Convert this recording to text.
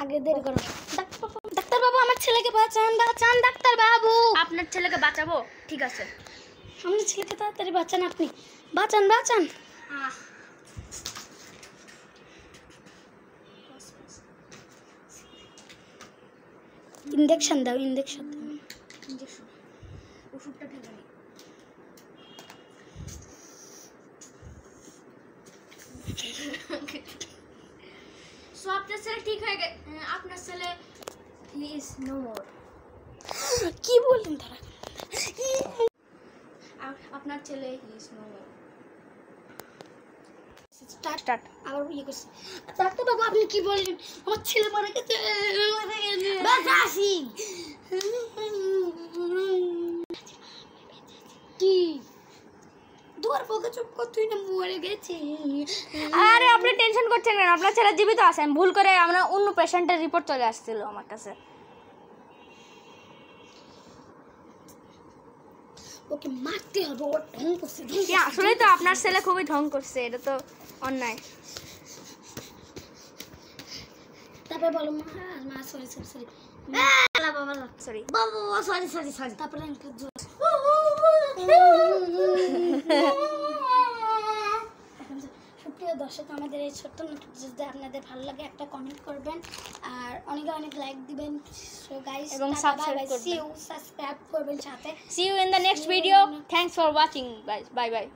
আগে দেরি করো। ডাক্তার বাবু আমার ছেলেকে বাঁচান, বাঁচান ডাক্তার বাবু। আপনার ছেলেকে বাঁচাবো? ঠিক আছে, আমার ছেলেকে তাড়াতাড়ি বাঁচান, আপনি বাঁচান বাঁচান। ইনজেকশন দাও, ইনজেকশন দাও। ইনজেকশন, ওষুধটা ঢেলে নি। সো আপনার ছেলে ঠিক হয়ে গেছে, আপনার ছেলে হি ইজ নো মোর। কি বললেন তারা? আপনার ছেলে he is no more. Start start আবার ইয়ে করছে। ডাক্তার বাবু আপনি কি বললেন? আমার ছেলে মারা গেছে। বাঁচাসি কি দুয়ার পকে চুপ কর, তুই না মরে গেছে। আরে আপনি টেনশন করছেন কেন? আপনার ছেলে জীবিত আছে। আমি ভুল করে আমরা অন্য পেশেন্টের রিপোর্ট চলে আসছিল আমার কাছে। ওকে মারতে হবে, ও ঢং করছে। আসলে তো আপনার ছেলে খুবই ঢং করছে, এটা তো অন্যায়। তারপরে বলো মা সরি সরি সরি বাবা সরি বাবা সরি সরি সরি। তারপরে সুপ্রিয় দর্শক, আমাদের এই ছোট্ট নাটক যদি আপনাদের ভালো লাগে একটা কমেন্ট করবেন আর অনেক অনেক লাইক দিবেন। সো গাইস, এবং সাবস্ক্রাইব করবেন সাথে। See you in the next video. Thanks for watching guys. Bye bye.